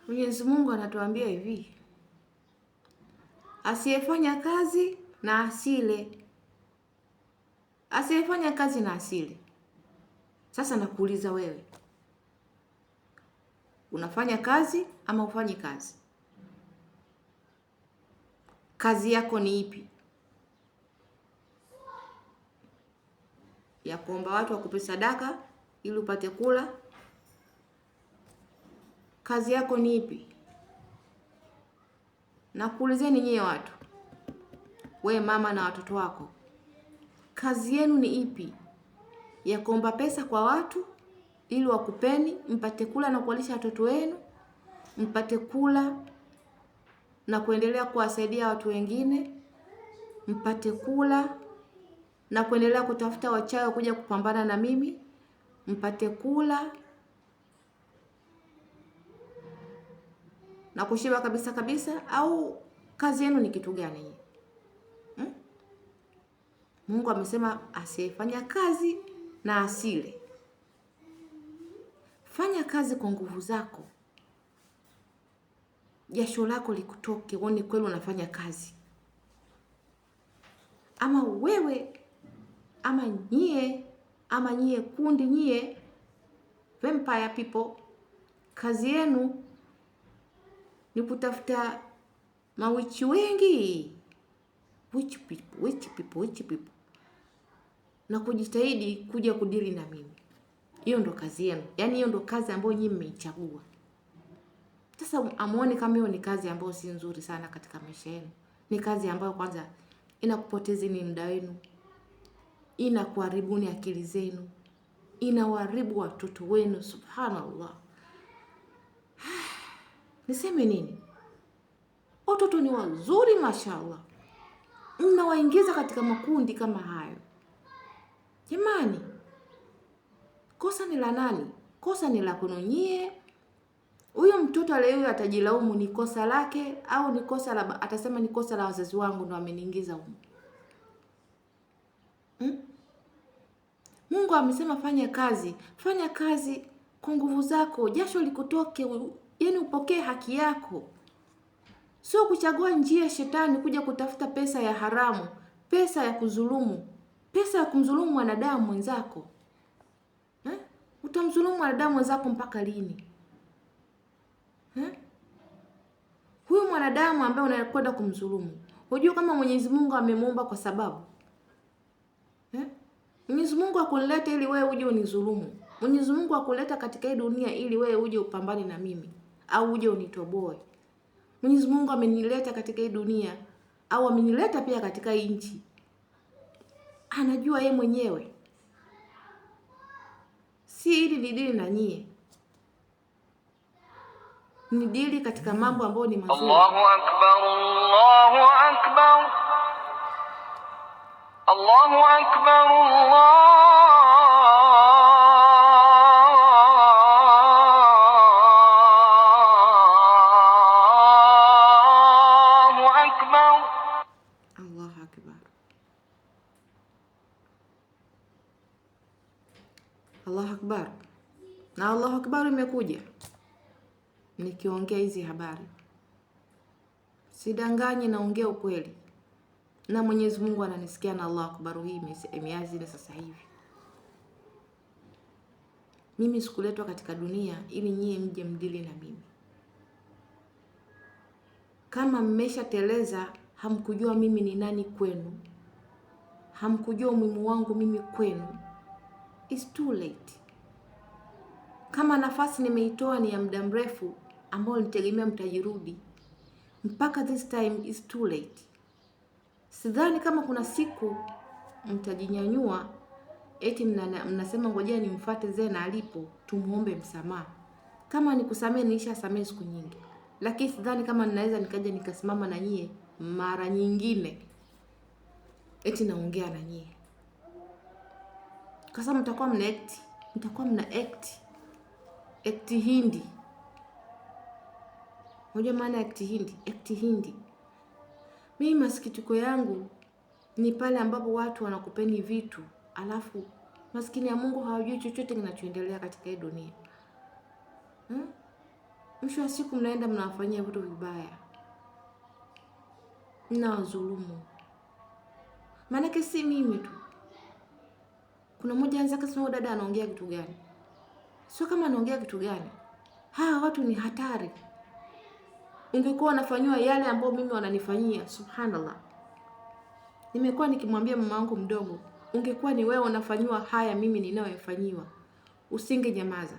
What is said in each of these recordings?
Mwenyezi Mungu anatuambia hivi, asiyefanya kazi na asile. Asiyefanya kazi na asile. Sasa nakuuliza wewe, unafanya kazi ama ufanyi kazi? Kazi yako ni ipi? Ya kuomba watu wakupe sadaka ili upate kula? Kazi yako ni ipi? Nakuulizeni nyie watu, we mama na watoto wako, kazi yenu ni ipi? Ya kuomba pesa kwa watu ili wakupeni mpate kula na kuwalisha watoto wenu, mpate kula na kuendelea kuwasaidia watu wengine, mpate kula na kuendelea kutafuta wachawi kuja kupambana na mimi, mpate kula na kushiba kabisa kabisa? Au kazi yenu ni kitu gani? Mungu amesema asiyefanya kazi na asile. Fanya kazi kwa nguvu zako, jasho lako likutoke, uone kweli unafanya kazi. Ama wewe ama nyie kundi nyie vampire people, kazi yenu ni kutafuta mawichi wengi, witch people, na kujitahidi kuja kudili na mimi. Hiyo ndo kazi yenu. Yaani hiyo ndo kazi ambayo nyinyi mmeichagua. Sasa amuone kama hiyo ni kazi ambayo si nzuri sana katika maisha yenu. Ni kazi ambayo kwanza inakupotezeni muda wenu, inakuharibuni akili zenu, inawaharibu watoto wenu. Subhanallah. Niseme nini? Watoto ni wazuri mashallah. Mnawaingiza katika makundi kama hayo. Jamani, kosa ni la nani? Kosa ni la kwenu nyie. Huyo mtoto leo atajilaumu ni kosa lake au ni kosa la atasema ni kosa la wazazi wangu ndo ameniingiza huko. Mungu amesema fanya kazi kwa nguvu zako, jasho likutoke, yani upokee haki yako. Sio kuchagua njia shetani kuja kutafuta pesa ya haramu, pesa ya kudhulumu, pesa ya kumdhulumu mwanadamu mwenzako. Utamdhulumu mwanadamu mwenzako mpaka lini? Huyu mwanadamu ambaye unakwenda kumdhulumu, unajua kama Mwenyezi Mungu amemuumba kwa sababu? Mwenyezi Mungu akuleta ili wewe uje unidhulumu. Mwenyezi Mungu akuleta katika hii dunia ili wewe uje upambane na mimi au uje unitoboe. Mwenyezi Mungu amenileta katika hii dunia au amenileta pia katika hii nchi. Anajua yeye mwenyewe. Si ili nidili na nyie. Nidili katika mambo ambayo ni mazuri. Allahu Akbar, Allahu Akbar. Allahu Akbar, Allahu Akbar. Allahu Akbar. Allahu Akbar. Na Allahu Akbar imekuja nikiongea hizi habari. Sidanganyi, naongea ukweli. Na Mwenyezi Mungu ananisikia na Allahu Akbar hii imeanza sasa hivi. Mimi sikuletwa katika dunia ili nyie mje mdili na mimi. Kama mmeshateleza, hamkujua mimi ni nani kwenu, hamkujua umuhimu wangu mimi kwenu, it's too late. Kama nafasi nimeitoa ni ya muda mrefu ambao nitegemea mtajirudi, mpaka this time is too late. Sidhani kama kuna siku mtajinyanyua eti mnasema ngojea nimfuate Zena alipo tumuombe msamaha. Kama nikusamee nilishasamee siku nyingi. Lakini sidhani kama ninaweza nikaja nikasimama na nyie mara nyingine eti naongea na nyie. Kwa sababu mtakuwa mna act hindi. Unajua maana act hindi? Mimi masikitiko yangu ni pale ambapo watu wanakupeni vitu, alafu maskini ya Mungu hawajui chochote kinachoendelea katika hii dunia. Mwisho wa siku mnaenda mnawafanyia vitu vibaya, mnawadhulumu. Maanake si mimi tu, kuna mmoja anza kusema dada anaongea kitu gani? Sio kama anaongea kitu gani, hawa watu ni hatari. Ungekuwa unafanywa yale ambayo mimi wananifanyia, subhanallah. Nimekuwa nikimwambia mama wangu mdogo, ungekuwa ni wewe unafanywa haya mimi ninayoyafanyiwa, usinge nyamaza,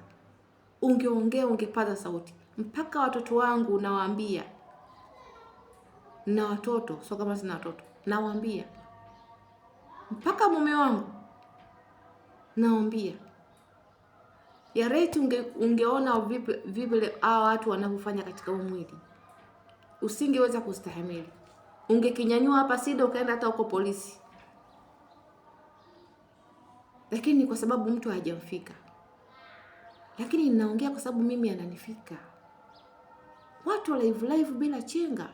ungeongea, ungepaza sauti. Mpaka watoto wangu nawaambia, na watoto sio kama sina watoto, nawaambia, mpaka mume wangu naambia, ya rate ungeona vipi hao watu wanavyofanya katika mwili, usingeweza kustahimili. Ungekinyanyua hapa SIDA ukaenda hata huko polisi, lakini kwa sababu mtu hajamfika. Lakini ninaongea kwa sababu mimi ananifika. Watu live bila chenga,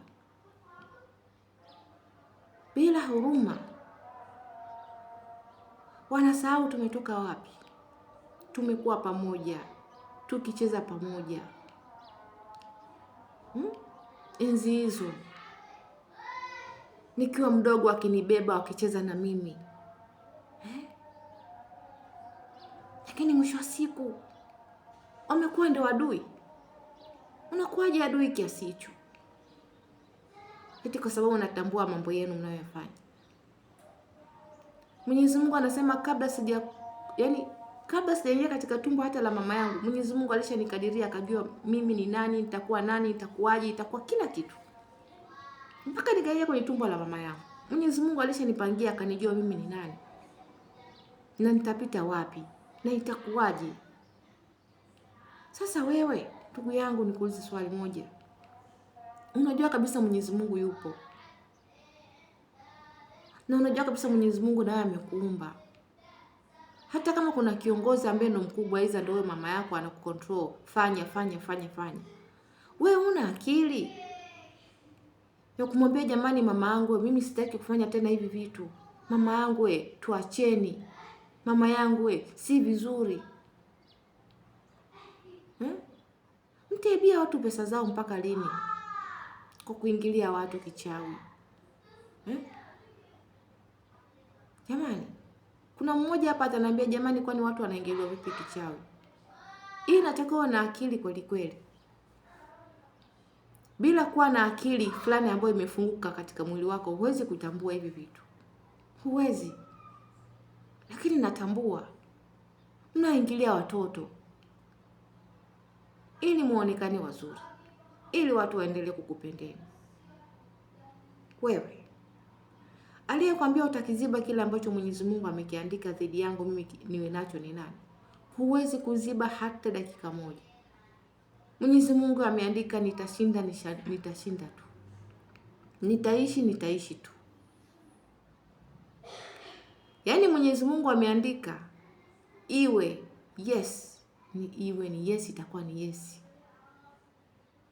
bila huruma, wanasahau tumetoka wapi. Tumekuwa pamoja, tukicheza pamoja, enzi hizo nikiwa mdogo akinibeba wakicheza na mimi Lakini mwisho wa siku wamekuwa ndio adui. Unakuwaje adui kiasi hicho? Eti kwa sababu unatambua mambo yenu mnayofanya. Mwenyezi Mungu anasema kabla sijaingia katika tumbo hata la mama yangu, Mwenyezi Mungu alishanikadiria, akajua mimi ni nani, nitakuwa nani, nitakuwaje, itakuwa kila kitu. Mpaka nikaingia kwenye tumbo la mama yangu, Mwenyezi Mungu alishanipangia, akanijua mimi ni nani na nitapita wapi na itakuwaje. Sasa wewe ndugu yangu, nikuulize swali moja. Unajua kabisa Mwenyezi Mungu yupo, na unajua kabisa Mwenyezi Mungu naye amekuumba. Hata kama kuna kiongozi ambaye ndo mkubwa, hizo ndio mama yako anakucontrol, fanya. Wewe una akili ya kumwambia jamani, mama yangu mimi sitaki kufanya tena hivi vitu. Mama yangu tuacheni. Mama yangu si vizuri. Mtaibia watu pesa zao mpaka lini? Kwa kuingilia watu kichawi. Jamani, kuna mmoja hapa ataniambia jamani, kwani watu wanaingiliwa vipi kichawi? Hii inatakiwa na akili kweli kweli. Bila kuwa na akili fulani ambayo imefunguka katika mwili wako, huwezi kutambua hivi vitu. Huwezi. Lakini natambua mnaingilia watoto ili muonekane wazuri, ili watu waendelee kukupendeni. Wewe aliyekwambia utakiziba kile ambacho Mwenyezi Mungu amekiandika dhidi yangu mimi niwe nacho ni nani? Huwezi kuziba hata dakika moja. Mwenyezi Mungu ameandika nitashinda tu. Nitaishi tu. Yaani Mwenyezi Mungu ameandika iwe yes, iwe ni yes, itakuwa ni yes.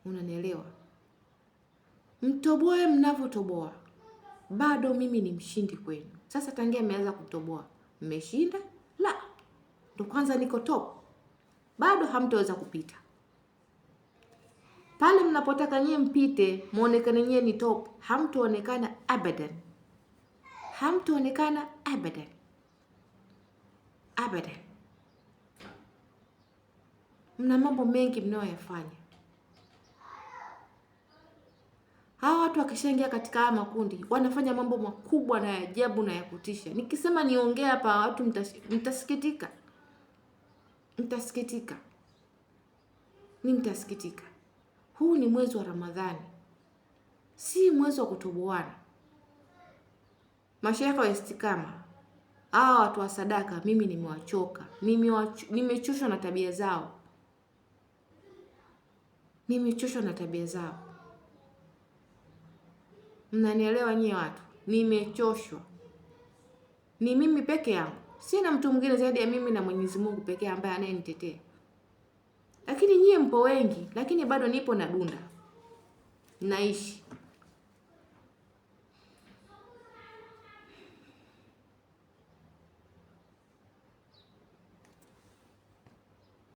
Unanielewa? Mtoboe mnavyotoboa, bado mimi ni mshindi kwenu. Sasa tangia ameanza kutoboa, mmeshinda? La. Ndio kwanza niko top. Bado hamtaweza kupita. Pale mnapotaka nyie mpite, muonekane nyie ni top, hamtaonekana abadan. Hamtaonekana abadan. Mna mambo mengi mnayoyafanya. Hawa watu wakishaingia katika haya makundi, wanafanya mambo makubwa na ajabu na ya kutisha. Nikisema niongee hapa watu mtasikitika. Mtasikitika. Huu ni mwezi wa Ramadhani. Si mwezi wa kutoboana. Mashaikh wa Istikama, hawa watu wa sadaka, mimi nimewachoka. Nimechoshwa na tabia zao. Mnanielewa nyie watu? Nimechoshwa. Ni mimi peke yangu. Sina mtu mwingine zaidi ya mimi na Mwenyezi Mungu pekee ambaye anayenitetea. Lakini nyie mpo wengi, lakini bado nipo na dunda. Naishi.